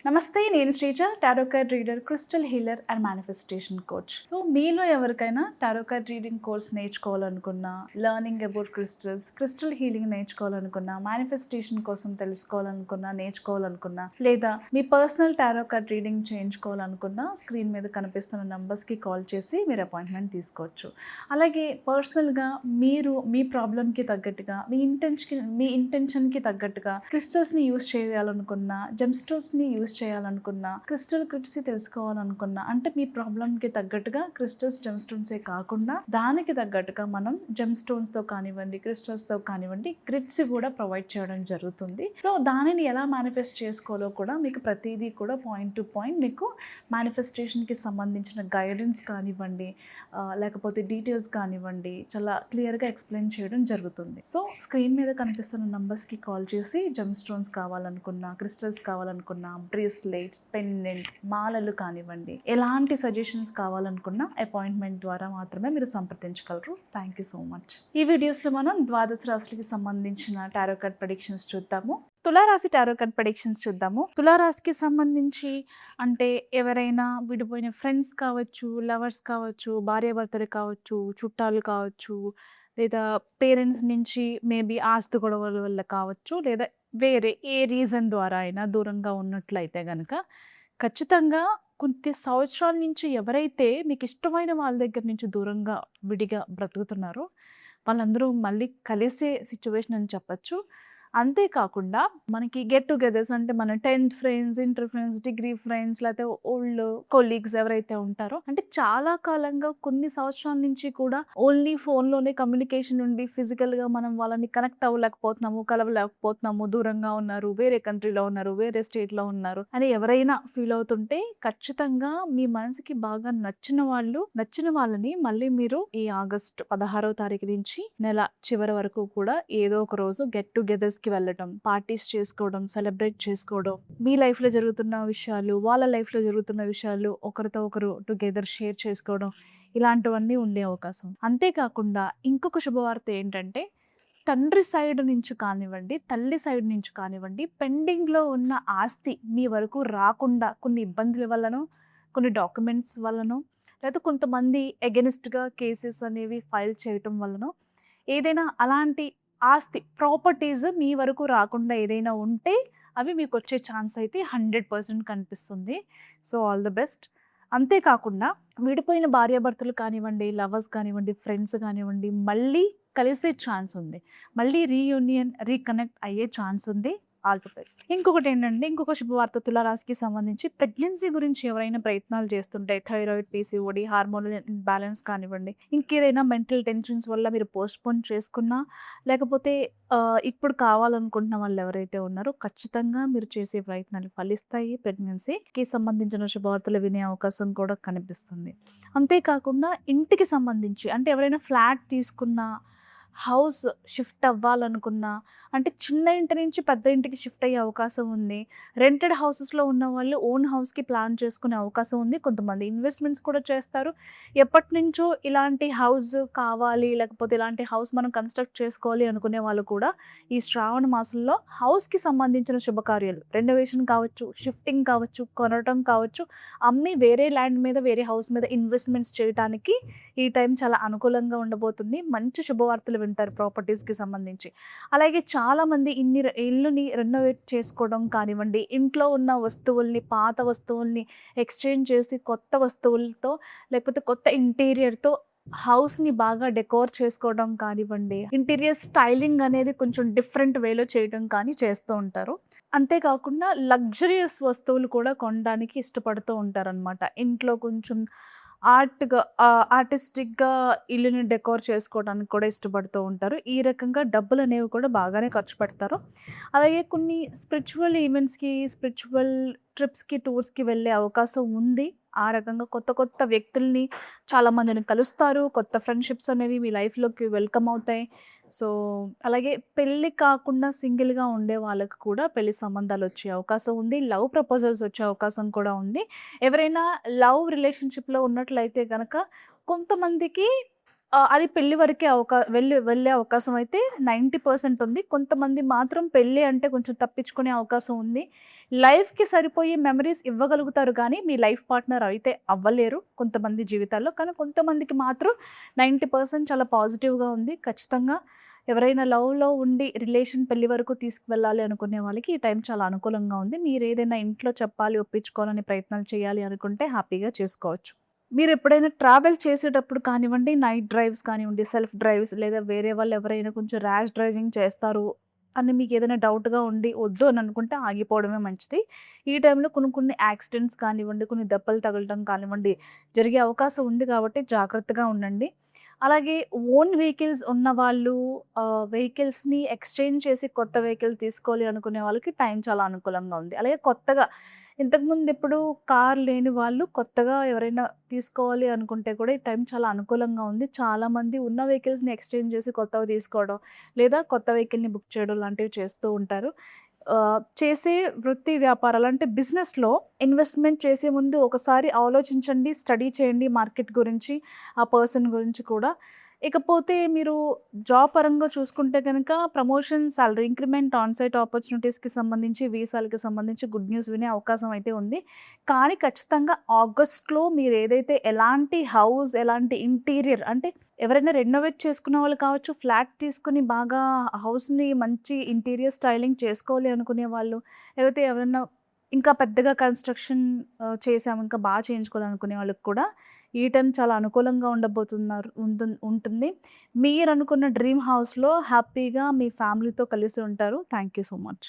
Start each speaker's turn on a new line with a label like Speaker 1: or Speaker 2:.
Speaker 1: నమస్తే, నేను Sreeja, tarot card reader, crystal healer and manifestation coach. So మీలో ఎవరికైనా టారో కార్డ్ రీడింగ్ కోర్స్ నేర్చుకోవాలనుకున్నా, లెర్నింగ్ అబౌట్ క్రిస్టల్ హీలింగ్ నేర్చుకోవాలనుకున్నా, మేనిఫెస్టేషన్ కోసం తెలుసుకోవాలనుకున్నా, నేర్చుకోవాలనుకున్నా, లేదా మీ పర్సనల్ టారో కార్డ్ రీడింగ్ చేయించుకోవాలనుకున్నా స్క్రీన్ మీద కనిపిస్తున్న నంబర్స్కి కాల్ చేసి మీరు అపాయింట్మెంట్ తీసుకోవచ్చు. అలాగే పర్సనల్గా మీరు మీ ప్రాబ్లమ్కి తగ్గట్టుగా, మీ ఇంటెన్షన్కి తగ్గట్టుగా క్రిస్టల్స్ని యూస్ చేయాలనుకున్నా, జెమ్స్టోన్స్ని యూస్ చేయాలనుకున్నా, క్రిస్టల్ కిట్స్ తెలుసుకోవాలనుకున్నా, అంటే మీ ప్రాబ్లమ్కి తగ్గట్టుగా క్రిస్టల్స్ జెమ్స్టోన్సే కాకుండా దానికి తగ్గట్టుగా మనం జెమ్స్టోన్స్తో కానివ్వండి, క్రిస్టల్స్తో కానివ్వండి, గ్రిడ్స్ కూడా ప్రొవైడ్ చేయడం జరుగుతుంది. సో దానిని ఎలా మేనిఫెస్ట్ చేసుకోవాలో కూడా మీకు ప్రతిదీ కూడా పాయింట్ టు పాయింట్ మీకు మేనిఫెస్టేషన్కి సంబంధించిన గైడెన్స్ కానివ్వండి, లేకపోతే డీటెయిల్స్ కానివ్వండి, చాలా క్లియర్గా ఎక్స్ప్లెయిన్ చేయడం జరుగుతుంది. సో స్క్రీన్ మీద కనిపిస్తున్న నంబర్స్కి కాల్ చేసి జెమ్స్టోన్స్ కావాలనుకున్నా, క్రిస్టల్స్ కావాలనుకున్నా, బ్రేస్లెట్స్, పెండెంట్, మాలలు కానివ్వండి, ఎలాంటి సజెషన్స్ కావాలనుకున్నా అపాయింట్మెంట్ ద్వారా మాత్రమే మీరు సంప్రదించగలరు. Thank you so much. ఈ వీడియోస్లో మనం ద్వాదశ రాశులకి సంబంధించిన టారో కార్డ్ ప్రెడిక్షన్స్ చూద్దాము. తులారాశి టారో కార్డ్ ప్రెడిక్షన్స్ చూద్దాము. తులారాశికి సంబంధించి అంటే ఎవరైనా విడిపోయిన ఫ్రెండ్స్ కావచ్చు, లవర్స్ కావచ్చు, భార్యాభర్తలు కావచ్చు, చుట్టాలు కావచ్చు, లేదా పేరెంట్స్ నుంచి మేబీ ఆస్తి గొడవల వల్ల కావచ్చు, లేదా వేరే ఏ రీజన్ ద్వారా అయినా దూరంగా ఉన్నట్లయితే గనక ఖచ్చితంగా కొన్ని సంవత్సరాల నుంచి ఎవరైతే మీకు ఇష్టమైన వాళ్ళ దగ్గర నుంచి దూరంగా విడిగా బ్రతుకుతున్నారో వాళ్ళందరూ మళ్ళీ కలిసే సిచ్యువేషన్ అని చెప్పచ్చు. అంతేకాకుండా మనకి గెట్ టుగెదర్స్ అంటే మన 10th friends, inter friends, degree friends, లేకపోతే ఓల్డ్ కొలీగ్స్ ఎవరైతే ఉంటారో, అంటే చాలా కాలంగా కొన్ని సంవత్సరాల నుంచి కూడా ఓన్లీ ఫోన్లోనే కమ్యూనికేషన్ ఉండి ఫిజికల్గా మనం వాళ్ళని కనెక్ట్ అవ్వలేకపోతున్నాము, కలవలేకపోతున్నాము, దూరంగా ఉన్నారు, వేరే కంట్రీలో ఉన్నారు, వేరే స్టేట్లో ఉన్నారు అని ఎవరైనా ఫీల్ అవుతుంటే ఖచ్చితంగా మీ మనసుకి బాగా నచ్చిన వాళ్ళని మళ్ళీ మీరు ఈ ఆగస్ట్ 16వ తారీఖు నుంచి నెల చివరి వరకు కూడా ఏదో ఒక రోజు గెట్ టుగెదర్స్ వెళ్ళటం, పార్టీస్ చేసుకోవడం, సెలబ్రేట్ చేసుకోవడం, మీ లైఫ్లో జరుగుతున్న విషయాలు, వాళ్ళ లైఫ్లో జరుగుతున్న విషయాలు ఒకరితో ఒకరు టుగెదర్ షేర్ చేసుకోవడం, ఇలాంటివన్నీ ఉండే అవకాశం. అంతేకాకుండా ఇంకొక శుభవార్త ఏంటంటే తండ్రి సైడ్ నుంచి కానివ్వండి, తల్లి సైడ్ నుంచి కానివ్వండి, పెండింగ్లో ఉన్న ఆస్తి మీ వరకు రాకుండా కొన్ని ఇబ్బందుల వల్లనో, కొన్ని డాక్యుమెంట్స్ వల్లనో, లేదా కొంతమంది ఎగెనిస్ట్గా కేసెస్ అనేవి ఫైల్ చేయటం వల్లనో, ఏదైనా అలాంటి ఆస్తి ప్రాపర్టీస్ మీ వరకు రాకుండా ఏదైనా ఉంటే అవి మీకు వచ్చే ఛాన్స్ అయితే 100% కనిపిస్తుంది. So all the best. అంతేకాకుండా విడిపోయిన భార్యాభర్తలు కానివ్వండి, లవర్స్ కానివ్వండి, ఫ్రెండ్స్ కానివ్వండి, మళ్ళీ కలిసే ఛాన్స్ ఉంది, మళ్ళీ రీకనెక్ట్ అయ్యే ఛాన్స్ ఉంది. All the best. ఇంకొకటి ఏంటంటే ఇంకొక శుభవార్త తులారాశికి సంబంధించి ప్రెగ్నెన్సీ గురించి ఎవరైనా ప్రయత్నాలు చేస్తుంటే థైరాయిడ్, పీసీఓడి, హార్మోనల్ ఇంబ్యాలెన్స్ కానివ్వండి, ఇంకేదైనా మెంటల్ టెన్షన్స్ వల్ల మీరు పోస్ట్పోన్ చేసుకున్నా, లేకపోతే ఇప్పుడు కావాలనుకుంటున్న వాళ్ళు ఎవరైతే ఉన్నారో ఖచ్చితంగా మీరు చేసే ప్రయత్నాలు ఫలిస్తాయి. ప్రెగ్నెన్సీకి సంబంధించిన శుభవార్తలు వినే అవకాశం కూడా కనిపిస్తుంది. అంతేకాకుండా ఇంటికి సంబంధించి అంటే ఎవరైనా ఫ్లాట్ తీసుకున్నా, హౌస్ షిఫ్ట్ అవ్వాలనుకున్నా, అంటే చిన్న ఇంటి నుంచి పెద్ద ఇంటికి షిఫ్ట్ అయ్యే అవకాశం ఉంది. రెంటెడ్ హౌసెస్లో ఉన్న వాళ్ళు ఓన్ హౌస్కి ప్లాన్ చేసుకునే అవకాశం ఉంది. కొంతమంది ఇన్వెస్ట్మెంట్స్ కూడా చేస్తారు. ఎప్పటి నుంచో ఇలాంటి హౌస్ కావాలి, లేకపోతే ఇలాంటి హౌస్ మనం కన్స్ట్రక్ట్ చేసుకోవాలి అనుకునే వాళ్ళు కూడా ఈ శ్రావణ మాసంలో హౌస్కి సంబంధించిన శుభకార్యాలు, రెనోవేషన్ కావచ్చు, షిఫ్టింగ్ కావచ్చు, కొనడం కావచ్చు, అమ్మి వేరే ల్యాండ్ మీద, వేరే హౌస్ మీద ఇన్వెస్ట్మెంట్స్ చేయడానికి ఈ టైం చాలా అనుకూలంగా ఉండబోతుంది. మంచి శుభవార్తలు వింటారు ప్రాపర్టీస్కి సంబంధించి. అలాగే చాలామంది ఇల్లుని రెనోవేట్ చేసుకోవడం కానివ్వండి, ఇంట్లో ఉన్న వస్తువుల్ని, పాత వస్తువుల్ని ఎక్స్చేంజ్ చేసి కొత్త వస్తువులతో, లేకపోతే కొత్త ఇంటీరియర్తో హౌస్ని బాగా డెకోర్ చేసుకోవడం కానివ్వండి, ఇంటీరియర్ స్టైలింగ్ అనేది కొంచెం డిఫరెంట్ వేలో చేయడం కానీ చేస్తూ ఉంటారు. అంతేకాకుండా లగ్జరియస్ వస్తువులు కూడా కొనడానికి ఇష్టపడుతూ ఉంటారనమాట. ఇంట్లో కొంచెం ఆర్టిస్టిక్‌గా ఇల్లుని డెకోర్ చేసుకోవడానికి కూడా ఇష్టపడుతూ ఉంటారు. ఈ రకంగా డబ్బులనేవి కూడా బాగానే ఖర్చు పెడతారు. అలాగే కొన్ని స్పిరిచువల్ ఈవెంట్స్‌కి, స్పిరిచువల్ ట్రిప్స్‌కి, టూర్స్‌కి వెళ్ళే అవకాశం ఉంది. ఆ రకంగా కొత్త కొత్త వ్యక్తుల్ని చాలామందిని కలుస్తారు. కొత్త ఫ్రెండ్‌షిప్స్ అనేవి మీ లైఫ్‌లోకి వెల్కమ్ అవుతాయి. సో అలాగే పెళ్లి కాకుండా సింగిల్‌గా ఉండే వాళ్ళకి కూడా పెళ్లి సంబంధాలు వచ్చే అవకాశం ఉంది. లవ్ ప్రపోజల్స్ వచ్చే అవకాశం కూడా ఉంది. ఎవరైనా లవ్ రిలేషన్‌షిప్‌లో ఉన్నట్లయితే గనక కొంతమందికి అది పెళ్లి వరకే వెళ్ళే అవకాశం అయితే 90% ఉంది. కొంతమంది మాత్రం పెళ్లి అంటే కొంచెం తప్పించుకునే అవకాశం ఉంది. లైఫ్‌కి సరిపోయే మెమరీస్ ఇవ్వగలుగుతారు గానీ, మీ లైఫ్ పార్ట్నర్ అయితే అవ్వలేరు కొంతమంది జీవితాల్లో. కానీ కొంతమందికి మాత్రం 90% చాలా పాజిటివ్‌గా ఉంది. ఖచ్చితంగా ఎవరైనా లవ్‌లో ఉండి రిలేషన్ పెళ్లి వరకు తీసుకువెళ్ళాలి అనుకునే వాళ్ళకి ఈ టైం చాలా అనుకూలంగా ఉంది. మీరేదైనా ఇంట్లో చెప్పాలి, ఒప్పించుకోవాలని ప్రయత్నాలు చేయాలి అనుకుంటే హ్యాపీగా చేసుకోవచ్చు. మీరెప్పుడైనా ట్రావెల్ చేసేటప్పుడు కానివ్వండి, నైట్ డ్రైవ్స్ కానివ్వండి, సెల్ఫ్ డ్రైవ్స్ లేదా వేరే వాళ్ళు ఎవరైనా కొంచెం ర్యాష్ డ్రైవింగ్ చేస్తారు అని మీకేదైనా డౌట్‌గా ఉండి వద్దు అని అనుకుంటే ఆగిపోవడమే మంచిది. ఈ టైంలో కొన్ని కొన్ని యాక్సిడెంట్స్ కానివ్వండి, కొన్ని దెబ్బలు తగలటం కానివ్వండి, జరిగే అవకాశం ఉంది కాబట్టి జాగ్రత్తగా ఉండండి. అలాగే ఓన్ వెహికల్స్ ఉన్నవాళ్ళు వెహికల్స్‌ని ఎక్స్‌చేంజ్ చేసి కొత్త వెహికల్ తీసుకోవాలి అనుకునే వాళ్ళకి టైం చాలా అనుకూలంగా ఉంది. అలాగే కొత్తగా ఇంతకుముందు ఎప్పుడు కార్ లేని వాళ్ళు కొత్తగా ఎవరైనా తీసుకోవాలి అనుకుంటే కూడా ఈ టైం చాలా అనుకూలంగా ఉంది. చాలామంది ఉన్న వెహికల్స్‌ని ఎక్స్‌చేంజ్ చేసి కొత్తవి తీసుకోవడం, లేదా కొత్త వెహికల్‌ని బుక్ చేయడం లాంటివి చేస్తూ ఉంటారు. చేసే వృత్తి వ్యాపారాలు అంటే బిజినెస్‌లో ఇన్వెస్ట్‌మెంట్ చేసే ముందు ఒకసారి ఆలోచించండి, స్టడీ చేయండి మార్కెట్ గురించి, ఆ పర్సన్ గురించి కూడా. ఇకపోతే మీరు జాబ్ పరంగా చూసుకుంటే గనక promotion, salary increment, on site ఆపర్చునిటీస్‌కి సంబంధించి, వీసాలకి సంబంధించి గుడ్ న్యూస్ వినే అవకాశం అయితే ఉంది. కానీ ఖచ్చితంగా ఆగస్ట్‌లో మీరేదైతే ఎలాంటి హౌస్, ఎలాంటి ఇంటీరియర్ అంటే ఎవరైనా రెనోవేట్ చేసుకున్న వాళ్ళు కావచ్చు, ఫ్లాట్ తీసుకొని బాగా హౌస్‌ని మంచి ఇంటీరియర్ స్టైలింగ్ చేసుకోవాలి అనుకునే వాళ్ళు, లేకపోతే ఎవరైనా ఇంకా పెద్దగా కన్‌స్ట్రక్షన్ చేసాము, ఇంకా చేయించుకోవాలనుకునే వాళ్ళకి కూడా ఈ టైం చాలా అనుకూలంగా ఉంటుంది. మీరనుకున్న డ్రీమ్ హౌస్‌లో హ్యాపీగా మీ ఫ్యామిలీతో కలిసి ఉంటారు. Thank you so much.